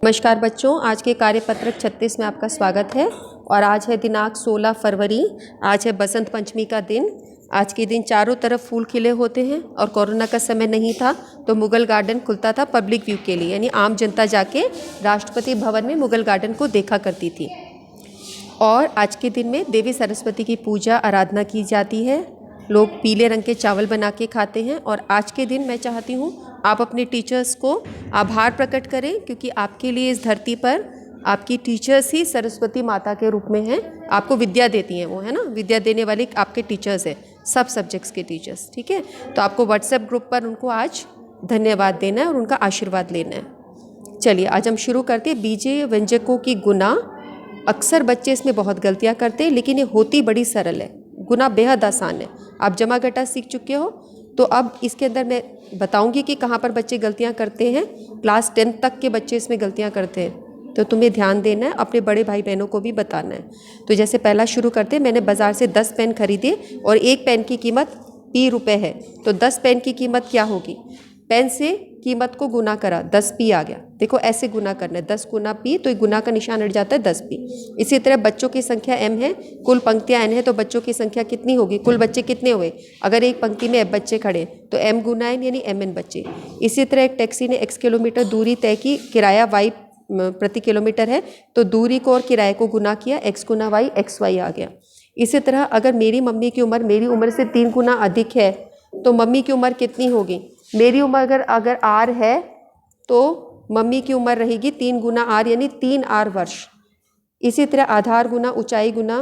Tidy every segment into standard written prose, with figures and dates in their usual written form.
नमस्कार बच्चों, आज के कार्यपत्रक 36 में आपका स्वागत है। और आज है दिनांक 16 फरवरी। आज है बसंत पंचमी का दिन। आज के दिन चारों तरफ फूल खिले होते हैं और कोरोना का समय नहीं था तो मुगल गार्डन खुलता था पब्लिक व्यू के लिए, यानी आम जनता जाके राष्ट्रपति भवन में मुगल गार्डन को देखा करती थी। और आज के दिन में देवी सरस्वती की पूजा आराधना की जाती है। लोग पीले रंग के चावल बना के खाते हैं। और आज के दिन मैं चाहती हूँ आप अपने टीचर्स को आभार प्रकट करें, क्योंकि आपके लिए इस धरती पर आपकी टीचर्स ही सरस्वती माता के रूप में हैं। आपको विद्या देती हैं वो, है ना, विद्या देने वाले आपके टीचर्स हैं, सब सब्जेक्ट्स के टीचर्स। ठीक है, तो आपको व्हाट्सएप ग्रुप पर उनको आज धन्यवाद देना है और उनका आशीर्वाद लेना है। चलिए आज हम शुरू करते हैं। बीजीय व्यंजकों की गुना। अक्सर बच्चे इसमें बहुत गलतियाँ करते हैं, लेकिन ये होती बड़ी सरल है। गुना बेहद आसान है। आप जमा घटा सीख चुके हो, तो अब इसके अंदर मैं बताऊंगी कि कहाँ पर बच्चे गलतियाँ करते हैं। क्लास 10 तक के बच्चे इसमें गलतियाँ करते हैं, तो तुम्हें ध्यान देना है, अपने बड़े भाई बहनों को भी बताना है। तो जैसे पहला शुरू करते हैं। मैंने बाज़ार से 10 पेन खरीदे और एक पेन की कीमत ₹P है, तो 10 पेन की कीमत क्या होगी? पेन से कीमत को गुना करा, 10P आ गया। देखो ऐसे गुना करना है, 10 गुना P, तो एक गुना का निशान हट जाता है 10P। इसी तरह बच्चों की संख्या M है, कुल पंक्तियां N है, तो बच्चों की संख्या कितनी होगी? कुल बच्चे कितने हुए? अगर एक पंक्ति में F बच्चे खड़े तो M गुना N यानी MN बच्चे। इसी तरह एक टैक्सी ने X किलोमीटर दूरी तय की, किराया Y प्रति किलोमीटर है, तो दूरी को और किराए को गुना किया, X गुना Y XY आ गया। इसी तरह अगर मेरी मम्मी की उम्र मेरी उम्र से 3 गुना अधिक है, तो मम्मी की उम्र कितनी होगी? मेरी उम्र अगर R है तो मम्मी की उम्र रहेगी 3 गुना R यानी 3R वर्ष। इसी तरह आधार गुना ऊंचाई गुना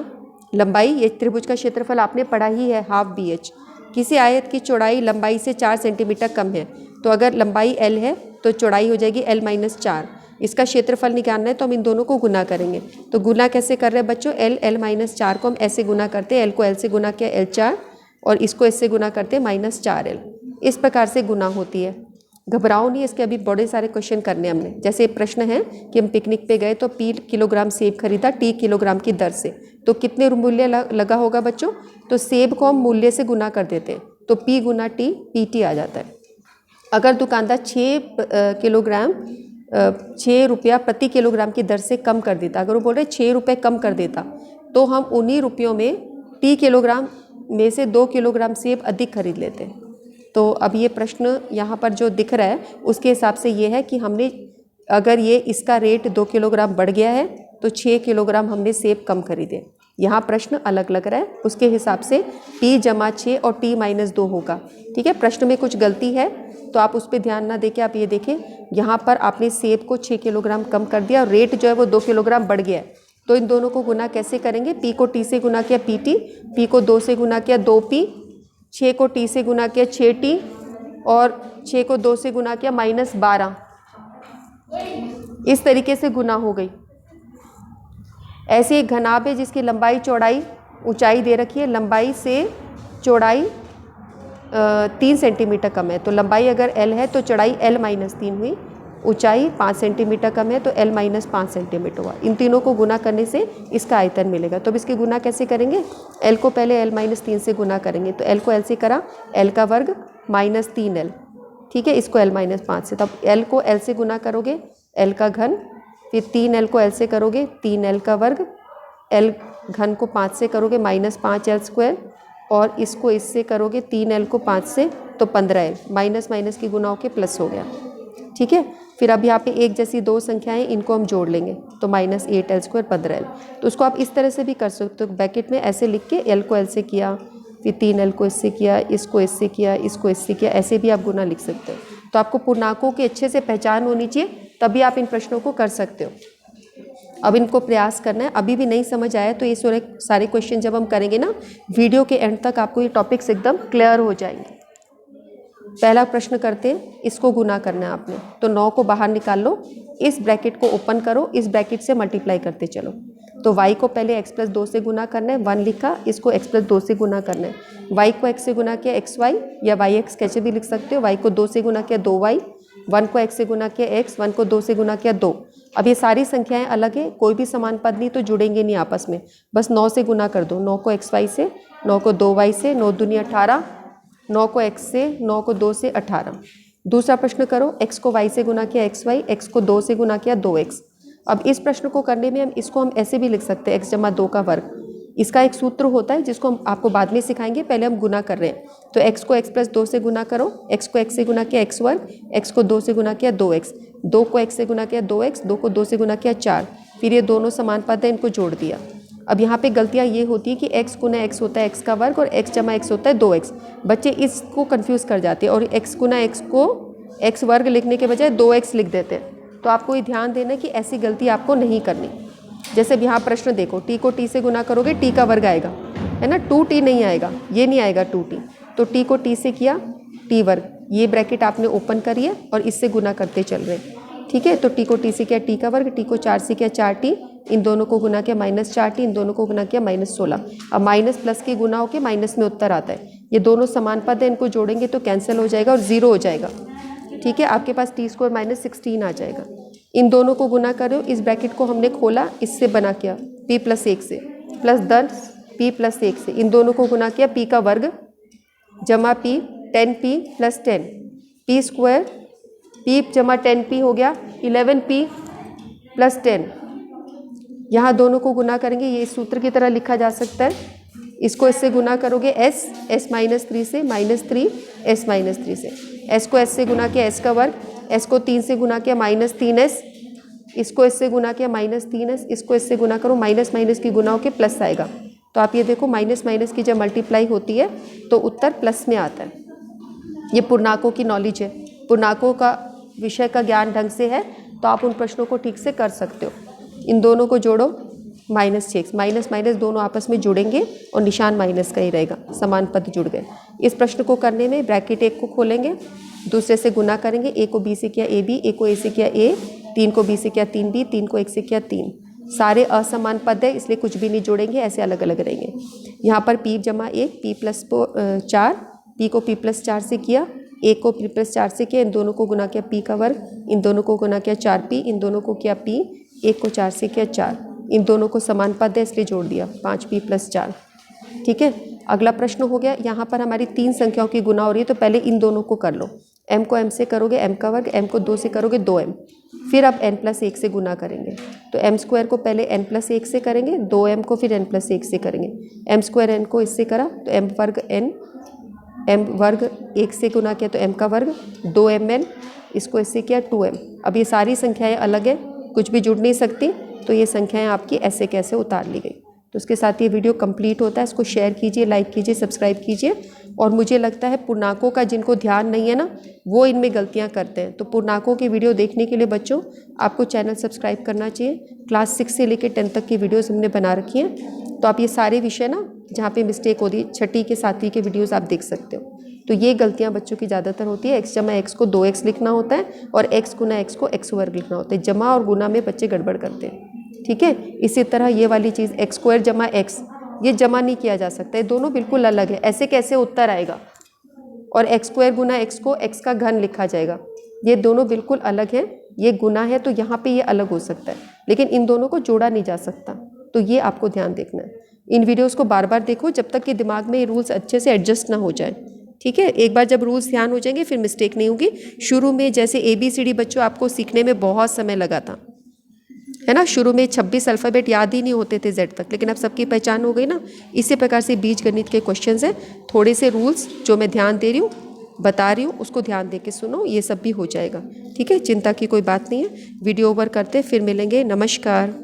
लंबाई। ये त्रिभुज का क्षेत्रफल आपने पढ़ा ही है, हाफ BH। किसी आयत की चौड़ाई लंबाई से 4 सेंटीमीटर कम है, तो अगर लंबाई L है तो चौड़ाई हो जाएगी L-4। इसका क्षेत्रफल निकालना है तो हम इन दोनों को गुना करेंगे। तो गुना कैसे कर रहे हैं बच्चों? L-4 को हम ऐसे गुना करते हैं, L को L से गुना किया L4 और इसको इससे गुना करते हैं -4L। इस प्रकार से गुना होती है। घबराओ नहीं, इसके अभी बड़े सारे क्वेश्चन करने हमने। जैसे प्रश्न है कि हम पिकनिक पे गए तो P किलोग्राम सेब खरीदा T किलोग्राम की दर से, तो कितने मूल्य लगा होगा बच्चों? तो सेब को हम मूल्य से गुना कर देते हैं, तो P गुना T PT आ जाता है। अगर दुकानदार 6 रुपया प्रति किलोग्राम की दर से कम कर देता, अगर वो बोल रहे 6 रुपये कम कर देता, तो हम उन्हीं रुपयों में T किलोग्राम में से 2 किलोग्राम सेब अधिक खरीद लेते हैं। तो अब ये प्रश्न यहाँ पर जो दिख रहा है उसके हिसाब से ये है कि हमने, अगर ये इसका रेट 2 किलोग्राम बढ़ गया है तो 6 किलोग्राम हमने सेब कम खरीदे। यहाँ प्रश्न अलग लग रहा है, उसके हिसाब से P जमा 6 और T -2 होगा। ठीक है, प्रश्न में कुछ गलती है तो आप उस पर ध्यान ना देके आप ये देखें, यहाँ पर आपने सेब को 6 किलोग्राम कम कर दिया और रेट जो है वो 2 किलोग्राम बढ़ गया है। तो इन दोनों को गुना कैसे करेंगे? P को T से गुना किया PT, P को 2 से गुना किया 2P, 6 को T से गुना किया 6T और 6 को 2 से गुना किया -12। इस तरीके से गुना हो गई। ऐसे एक घनाभ है जिसकी लंबाई चौड़ाई ऊंचाई दे रखी है, लंबाई से चौड़ाई 3 सेंटीमीटर कम है, तो लंबाई अगर L है तो चौड़ाई L-3 हुई, ऊंचाई 5 सेंटीमीटर कम है तो L-5 सेंटीमीटर हुआ। इन तीनों को गुना करने से इसका आयतन मिलेगा। तो अब इसके गुना कैसे करेंगे? L को पहले L-3 से गुना करेंगे, तो L को L से करा, L का वर्ग -3L। ठीक है, इसको L-5 से, तब L को L से गुना करोगे L का घन, फिर 3L को L से करोगे 3L का वर्ग, L घन को 5 से करोगे -5L², और इसको इससे करोगे 3L को 5 से तो 15L, माइनस माइनस की गुना होके प्लस हो गया। ठीक है, फिर अब यहाँ पे एक जैसी दो संख्याएं, इनको हम जोड़ लेंगे तो -8L² 15L। तो उसको आप इस तरह से भी कर सकते हो, ब्रैकेट में ऐसे लिख के L को L से किया, फिर 3L को इससे किया, इसको इससे किया, इसको इससे किया, ऐसे भी आप गुना लिख सकते हो। तो आपको पूर्णांकों की अच्छे से पहचान होनी चाहिए, तभी आप इन प्रश्नों को कर सकते हो। अब इनको प्रयास करना है। अभी भी नहीं समझ आया तो ये सारे क्वेश्चन जब हम करेंगे ना, वीडियो के एंड तक आपको ये टॉपिक्स एकदम क्लियर हो जाएंगे। पहला प्रश्न करते हैं, इसको गुना करना है आपने, तो 9 को बाहर निकाल लो, इस ब्रैकेट को ओपन करो, इस ब्रैकेट से मल्टीप्लाई करते चलो। तो y को पहले x + 2 से गुना करना है, 1 लिखा, इसको x + 2 से गुना करना है। y को x से गुना किया xy या yx कैसे भी लिख सकते हो। y को 2 से गुना किया 2y, 1 को x से गुना किया x, 1 को 2 से गुना किया 2। अब ये सारी संख्याएं अलग है, कोई भी समान पद नहीं, तो जुड़ेंगे नहीं आपस में, बस 9 से गुना कर दो। 9 को xy से, 9 को 2y से, 9 दूनी 18, 9 को x से, 9 को 2 से 18। दूसरा प्रश्न करो, x को y से गुना किया xy, x को 2 से गुना किया 2x। अब इस प्रश्न को करने में हम ऐसे भी लिख सकते हैं x जमा 2 का वर्ग। इसका एक सूत्र होता है जिसको हम आपको बाद में सिखाएंगे, पहले हम गुना कर रहे हैं। तो x को x प्लस 2 से गुना करो, x को x से गुना किया x वर्ग, x को 2 से गुना किया 2x, 2 को x से गुना किया 2x, 2 को 2 से गुना किया 4, फिर ये दोनों समान पद है, इनको जोड़ दिया। अब यहाँ पे गलतियाँ ये होती है कि x गुना x होता है x का वर्ग और x जमा x होता है 2x। बच्चे इसको कन्फ्यूज़ कर जाते हैं और x गुना x को x वर्ग लिखने के बजाय 2x लिख देते हैं। तो आपको ये ध्यान देना कि ऐसी गलती आपको नहीं करनी। जैसे अब यहाँ प्रश्न देखो, t को t से गुना करोगे t का वर्ग आएगा, है ना, 2t नहीं आएगा, ये नहीं आएगा 2t। तो t को t से किया t वर्ग, ये ब्रैकेट आपने ओपन करी है और इससे गुना करते चल रहे हैं, ठीक है। तो t को t से किया t का वर्ग, t को 4 से किया 4t, इन दोनों को गुना किया -4t, इन दोनों को गुना किया -16। अब माइनस प्लस की गुना होकर माइनस में उत्तर आता है। ये दोनों समान पद है, इनको जोड़ेंगे तो कैंसिल हो जाएगा और 0 हो जाएगा, ठीक है। आपके पास t स्क्वायर -16 आ जाएगा। इन दोनों को गुना करो, इस ब्रैकेट को हमने खोला, इससे बना किया p + 1 से, प्लस 10 p + 1 से, इन दोनों को गुना किया p का वर्ग जमा p 10p + 10, p square p जमा 10p हो गया 11p + 10। यहाँ दोनों को गुना करेंगे, ये इस सूत्र की तरह लिखा जा सकता है। इसको इससे गुना करोगे s -3 से -3 s -3 से, s को s से गुना किया s का वर्ग, s को 3 से गुना किया -3s, इसको इससे गुना किया -3s, इसको इससे गुना करो, माइनस माइनस की गुना होकर प्लस आएगा। तो आप ये देखो माइनस माइनस की जब मल्टीप्लाई होती है तो उत्तर प्लस में आता है। ये पूर्णांकों की नॉलेज है, पूर्णांकों का विषय का ज्ञान ढंग से है तो आप उन प्रश्नों को ठीक से कर सकते हो। इन दोनों को जोड़ो, -6, माइनस माइनस दोनों आपस में जुड़ेंगे और निशान माइनस का ही रहेगा, समान पद जुड़ गए। इस प्रश्न को करने में ब्रैकेट 1 को खोलेंगे, दूसरे से गुना करेंगे, a को b से किया ab, a को a से किया a, 3 को b से किया 3b, 3 को 1 से किया 3। सारे असमान पद है इसलिए कुछ भी नहीं जोड़ेंगे, ऐसे अलग अलग रहेंगे। यहाँ पर p जमा 1, p + 4, p को p + 4 से किया, a को p + 4 से किया, इन दोनों को गुना किया p का वर्ग, इन दोनों को गुना किया 4p, इन दोनों को किया p, 1 को 4 से किया 4, इन दोनों को समान पद है इसलिए जोड़ दिया 5p + 4, ठीक है। अगला प्रश्न हो गया, यहाँ पर हमारी 3 संख्याओं की गुना हो रही है तो पहले इन दोनों को कर लो। m को m से करोगे m का वर्ग, m को 2 से करोगे 2m, फिर अब n + 1 से गुना करेंगे। तो m स्क्वायर को पहले n + 1 से करेंगे, 2m को फिर n + 1 से करेंगे। m स्क्वायर n को इससे करा तो m वर्ग n, m वर्ग 1 से गुना किया तो m का वर्ग 2mn, इसको इससे किया 2m। अब ये सारी संख्याएँ अलग है, कुछ भी जुड़ नहीं सकती, तो ये संख्याएँ आपकी ऐसे कैसे उतार ली गई। तो उसके साथ ये वीडियो कंप्लीट होता है। इसको शेयर कीजिए, लाइक कीजिए, सब्सक्राइब कीजिए। और मुझे लगता है पूर्णांकों का जिनको ध्यान नहीं है ना, वो इनमें गलतियां करते हैं। तो पूर्णांकों की वीडियो देखने के लिए बच्चों आपको चैनल सब्सक्राइब करना चाहिए। क्लास 6 से लेकर 10 तक की वीडियोज़ हमने बना रखी हैं, तो आप ये सारे विषय ना जहाँ पे मिस्टेक होती है 6ठी के 7वीं के वीडियोज़ आप देख सकते हो। तो ये गलतियाँ बच्चों की ज़्यादातर होती है। x जमा x को 2x लिखना होता है और x गुना x को x वर्ग लिखना होता है। जमा और गुना में बच्चे गड़बड़ करते हैं, ठीक है। इसी तरह ये वाली चीज़ x स्क्वायर जमा x, ये जमा नहीं किया जा सकता, ये दोनों बिल्कुल अलग है। ऐसे कैसे उत्तर आएगा? और x स्क्वायर गुना x को x का घन लिखा जाएगा, ये दोनों बिल्कुल अलग हैं। ये गुना है तो यहाँ पे ये अलग हो सकता है, लेकिन इन दोनों को जोड़ा नहीं जा सकता। तो ये आपको ध्यान देखना है। इन वीडियोज़ को बार बार देखो जब तक कि दिमाग में ये रूल्स अच्छे से एडजस्ट ना हो जाए, ठीक है। एक बार जब रूल्स ध्यान हो जाएंगे फिर मिस्टेक नहीं होगी। शुरू में जैसे ABCD बच्चों आपको सीखने में बहुत समय लगा था, है ना। शुरू में 26 अल्फ़ाबेट याद ही नहीं होते थे Z तक, लेकिन अब सबकी पहचान हो गई ना। इसी प्रकार से बीज गणित के क्वेश्चंस हैं। थोड़े से रूल्स जो मैं ध्यान दे रही हूँ, बता रही हूँ, उसको ध्यान दे के सुनो, ये सब भी हो जाएगा, ठीक है। चिंता की कोई बात नहीं है। वीडियो ओवर करते फिर मिलेंगे। नमस्कार।